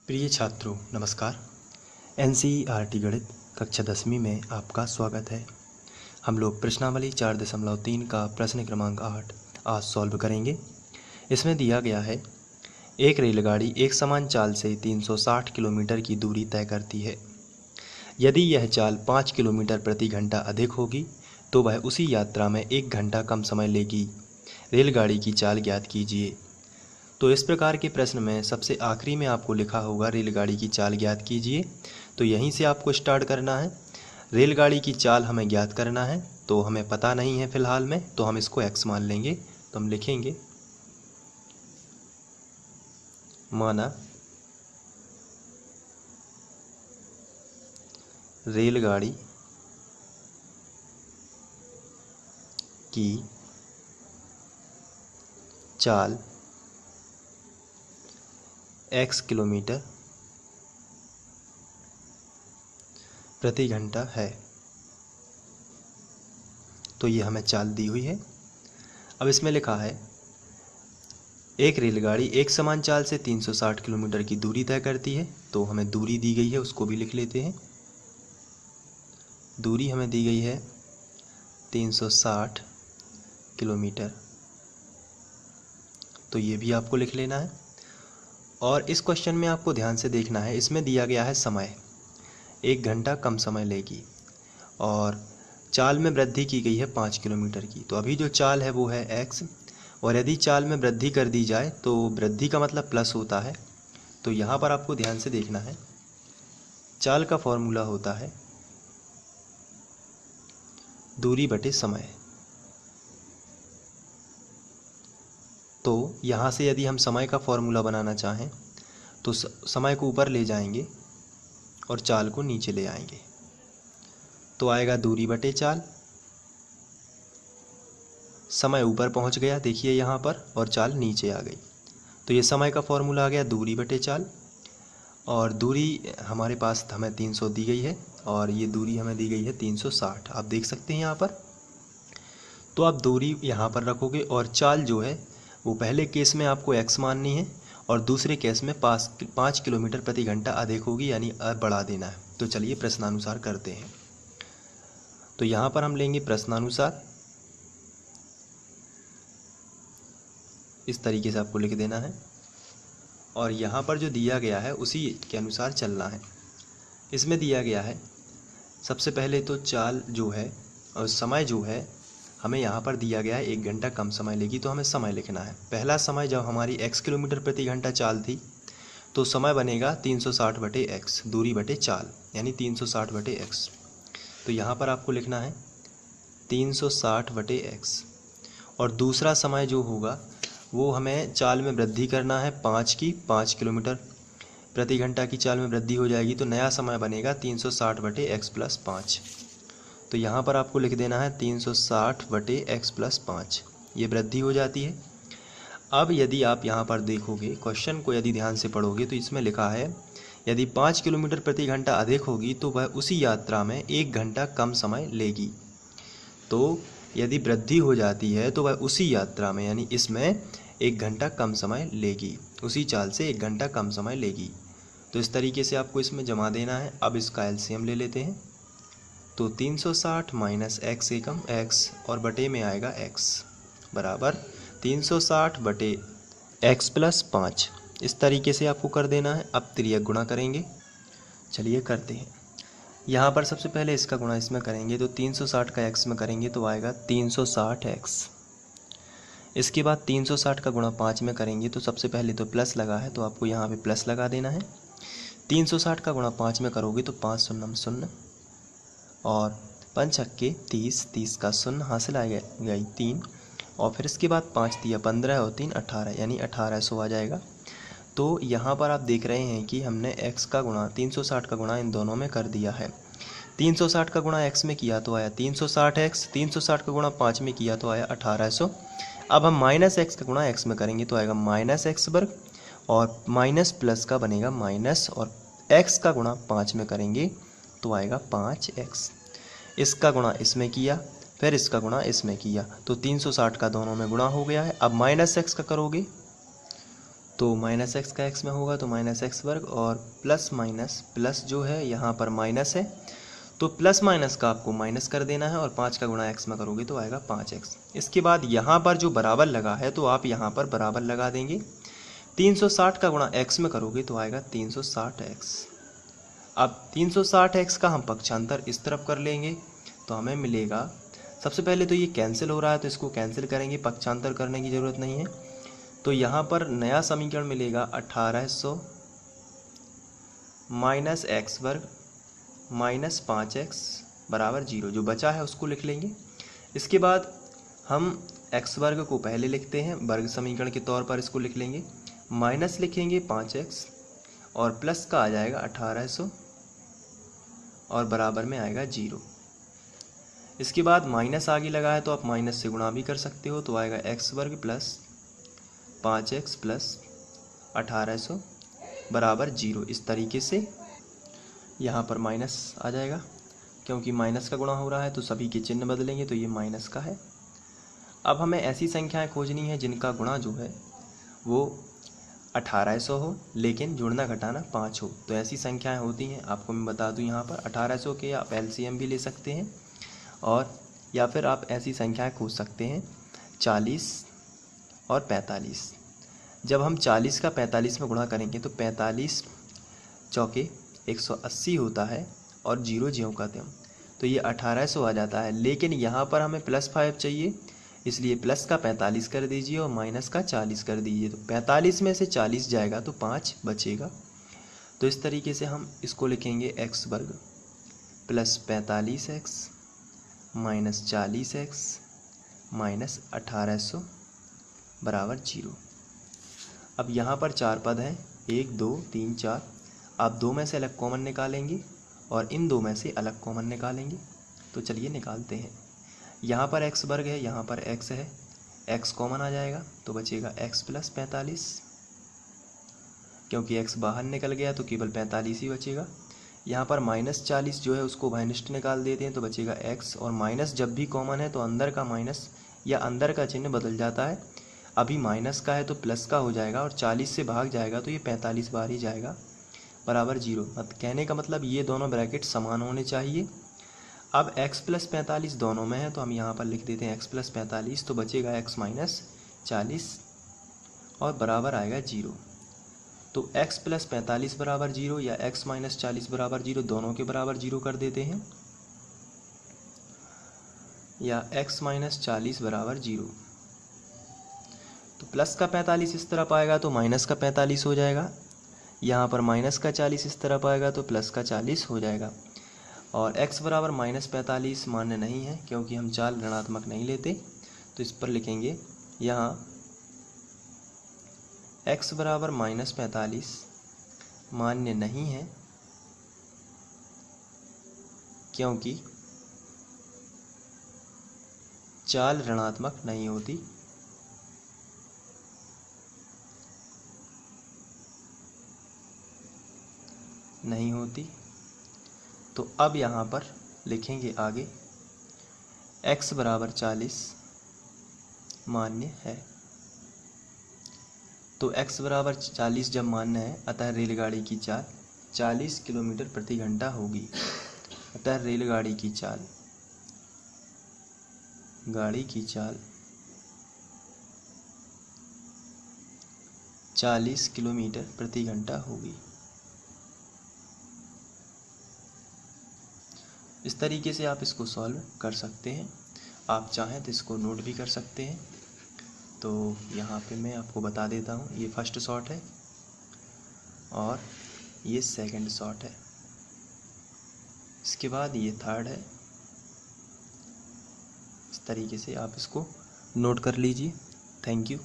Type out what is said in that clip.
प्रिय छात्रों नमस्कार। एनसीईआरटी गणित कक्षा 10वीं में आपका स्वागत है। हम लोग प्रश्नावली 4.3 का प्रश्न क्रमांक 8 आज सॉल्व करेंगे। इसमें दिया गया है एक रेलगाड़ी एक समान चाल से 360 किलोमीटर की दूरी तय करती है। यदि यह चाल 5 किलोमीटर प्रति घंटा अधिक होगी तो वह उसी यात्रा में 1 घंटा कम समय लेगी। रेलगाड़ी की चाल ज्ञात कीजिए। तो इस प्रकार के प्रश्न में सबसे आखिरी में आपको लिखा होगा रेलगाड़ी की चाल ज्ञात कीजिए। तो यहीं से आपको स्टार्ट करना है। रेलगाड़ी की चाल हमें ज्ञात करना है, तो हमें पता नहीं है फिलहाल में, तो हम इसको x मान लेंगे। तो हम लिखेंगे माना रेलगाड़ी की चाल x किलोमीटर प्रति घंटा है। तो ये हमें चाल दी हुई है। अब इसमें लिखा है एक रेलगाड़ी एक समान चाल से 360 किलोमीटर की दूरी तय करती है। तो हमें दूरी दी गई है, उसको भी लिख लेते हैं। दूरी हमें दी गई है 360 किलोमीटर, तो ये भी आपको लिख लेना है। और इस क्वेश्चन में आपको ध्यान से देखना है, इसमें दिया गया है समय 1 घंटा कम समय लेगी और चाल में वृद्धि की गई है 5 किलोमीटर की। तो अभी जो चाल है वो है x, और यदि चाल में वृद्धि कर दी जाए तो वृद्धि का मतलब प्लस होता है। तो यहाँ पर आपको ध्यान से देखना है, चाल का फॉर्मूला होता है दूरी बटे समय। तो यहाँ से यदि हम समय का फॉर्मूला बनाना चाहें तो समय को ऊपर ले जाएंगे और चाल को नीचे ले आएंगे, तो आएगा दूरी बटे चाल। समय ऊपर पहुँच गया देखिए यहाँ पर, और चाल नीचे आ गई। तो ये समय का फॉर्मूला आ गया दूरी बटे चाल। और दूरी हमारे पास हमें 300 दी गई है और ये दूरी हमें दी गई है 360, आप देख सकते हैं यहाँ पर। तो आप दूरी यहाँ पर रखोगे और चाल जो है वो पहले केस में आपको x माननी है और दूसरे केस में 5 किलोमीटर प्रति घंटा अधिक होगी, यानी बढ़ा देना है। तो चलिए प्रश्नानुसार करते हैं। तो यहाँ पर हम लेंगे प्रश्नानुसार, इस तरीके से आपको लिख देना है और यहाँ पर जो दिया गया है उसी के अनुसार चलना है। इसमें दिया गया है सबसे पहले तो चाल जो है और समय जो है हमें यहाँ पर दिया गया है 1 घंटा कम समय लेगी, तो हमें समय लिखना है। पहला समय जब हमारी x किलोमीटर प्रति घंटा चाल थी तो समय बनेगा 360 बटे x, दूरी बटे चाल, यानी 360 बटे x। तो यहाँ पर आपको लिखना है 360 बटे x। और दूसरा समय जो होगा वो हमें चाल में वृद्धि करना है 5 किलोमीटर प्रति घंटा की चाल में वृद्धि हो जाएगी, तो नया समय बनेगा 360 बटे x प्लस 5। तो यहाँ पर आपको लिख देना है 360 बटे x प्लस 5, ये वृद्धि हो जाती है। अब यदि आप यहाँ पर देखोगे क्वेश्चन को, यदि ध्यान से पढ़ोगे तो इसमें लिखा है यदि 5 किलोमीटर प्रति घंटा अधिक होगी तो वह उसी यात्रा में 1 घंटा कम समय लेगी। तो यदि वृद्धि हो जाती है तो वह उसी यात्रा में, यानी इसमें 1 घंटा कम समय लेगी, उसी चाल से 1 घंटा कम समय लेगी। तो इस तरीके से आपको इसमें जमा देना है। अब इसका एलसीएम ले लेते हैं। तो 360 माइनस x एकम x और बटे में आएगा x बराबर 360 बटे x प्लस 5। इस तरीके से आपको कर देना है। अब तिर्यक गुणा करेंगे, चलिए करते हैं। यहाँ पर सबसे पहले इसका गुणा इसमें करेंगे, तो 360 का x में करेंगे तो आएगा 360x। इसके बाद 360 का गुणा 5 में करेंगे तो सबसे पहले तो प्लस लगा है तो आपको यहाँ पे प्लस लगा देना है। 360 का गुणा 5 में करोगे तो 5 शून्य 0 और 5 छक्के 30, 30 का शून्य हासिल आ गई 3, और फिर इसके बाद 5 दिया 15 और 3 18, यानी 1800 आ जाएगा। तो यहाँ पर आप देख रहे हैं कि हमने x का गुणा 360 का गुणा इन दोनों में कर दिया है। 360 का गुणा x में किया तो आया 360x, 360 का गुणा 5 में किया तो आया 1800। अब हम माइनस x का गुणा x में करेंगे तो आएगा माइनस x वर्ग, और माइनस प्लस का बनेगा माइनस, और x का गुणा 5 में करेंगे तो आएगा 5x। इसका गुणा इसमें किया, फिर इसका गुणा इसमें किया, तो 360 का दोनों में गुणा हो गया है। अब माइनस x का करोगे तो माइनस एक्स का एक्स में होगा तो माइनस एक्स वर्ग, और प्लस माइनस प्लस जो है यहाँ पर माइनस है तो प्लस माइनस का आपको माइनस कर देना है, और 5 का गुणा एक्स में करोगे तो आएगा 5x। इसके बाद यहाँ पर जो बराबर लगा है तो आप यहाँ पर बराबर लगा देंगे। 360 का गुणा x में करोगे तो आएगा 360x। अब 360x का हम पक्षांतर इस तरफ कर लेंगे तो हमें मिलेगा, सबसे पहले तो ये कैंसिल हो रहा है तो इसको कैंसिल करेंगे, पक्षांतर करने की ज़रूरत नहीं है। तो यहाँ पर नया समीकरण मिलेगा 1800 माइनस एक्स वर्ग माइनस 5x बराबर 0। जो बचा है उसको लिख लेंगे। इसके बाद हम x वर्ग को पहले लिखते हैं, वर्ग समीकरण के तौर पर इसको लिख लेंगे, माइनस लिखेंगे 5x और प्लस का आ जाएगा 1800 और बराबर में आएगा 0। इसके बाद माइनस आगे लगा है तो आप माइनस से गुणा भी कर सकते हो, तो आएगा एक्स वर्ग प्लस 5x प्लस 1800 बराबर 0। इस तरीके से यहाँ पर माइनस आ जाएगा, क्योंकि माइनस का गुणा हो रहा है तो सभी के चिन्ह बदलेंगे, तो ये माइनस का है। अब हमें ऐसी संख्याएं खोजनी है जिनका गुणा जो है वो 1800 हो लेकिन जोड़ना घटाना 5 हो। तो ऐसी संख्याएं होती हैं, आपको मैं बता दूं, यहाँ पर 1800 के आप एलसीएम भी ले सकते हैं, और या फिर आप ऐसी संख्याएं खोज सकते हैं 40 और 45। जब हम 40 का 45 में गुणा करेंगे तो 45 चौके 180 होता है, और 0 ज्यों का त्यों, तो ये 1800 आ जाता है। लेकिन यहाँ पर हमें +5 चाहिए, इसलिए प्लस का 45 कर दीजिए और माइनस का 40 कर दीजिए। तो 45 में से 40 जाएगा तो 5 बचेगा। तो इस तरीके से हम इसको लिखेंगे एक्स वर्ग plus 45x minus 40x minus 1800 बराबर 0। अब यहाँ पर 4 पद हैं, 1 2 3 4। आप 2 में से अलग कॉमन निकालेंगे और इन 2 में से अलग कॉमन निकालेंगे। तो चलिए निकालते हैं। यहाँ पर एक्स वर्ग है, यहाँ पर एक्स है, एक्स कॉमन आ जाएगा तो बचेगा एक्स प्लस 45। क्योंकि एक्स बाहर निकल गया तो केवल 45 ही बचेगा। यहाँ पर माइनस 40 जो है उसको भाइनिष्ट निकाल देते हैं तो बचेगा एक्स, और माइनस जब भी कॉमन है तो अंदर का माइनस या अंदर का चिन्ह बदल जाता है। अभी माइनस का है तो प्लस का हो जाएगा, और 40 से भाग जाएगा तो ये 45 बार ही जाएगा बराबर 0। कहने का मतलब ये दोनों ब्रैकेट समान होने चाहिए। अब x प्लस 45 दोनों में है तो हम यहाँ पर लिख देते हैं x प्लस 45, तो बचेगा x माइनस 40 और बराबर आएगा 0। तो x प्लस 45 बराबर 0 या x माइनस 40 बराबर 0, दोनों के बराबर 0 कर देते हैं, या x माइनस 40 बराबर 0। तो प्लस का 45 इस तरफ आएगा तो माइनस का 45 हो जाएगा, यहाँ पर माइनस का 40 इस तरफ आएगा तो प्लस का 40 हो जाएगा। और x बराबर माइनस 45 मान्य नहीं है, क्योंकि हम चाल ऋणात्मक नहीं लेते, तो इस पर लिखेंगे यहाँ x बराबर माइनस 45 मान्य नहीं है, क्योंकि चाल ऋणात्मक नहीं होती। तो अब यहाँ पर लिखेंगे आगे x बराबर 40 मान्य है। तो x बराबर 40 जब मान्य है, अतः रेलगाड़ी की चाल 40 किलोमीटर प्रति घंटा होगी। अतः रेलगाड़ी की चाल 40 किलोमीटर प्रति घंटा होगी। इस तरीके से आप इसको सॉल्व कर सकते हैं। आप चाहें तो इसको नोट भी कर सकते हैं। तो यहाँ पे मैं आपको बता देता हूँ, ये फर्स्ट शॉट है और ये सेकंड शॉट है, इसके बाद ये थर्ड है। इस तरीके से आप इसको नोट कर लीजिए। Thank you.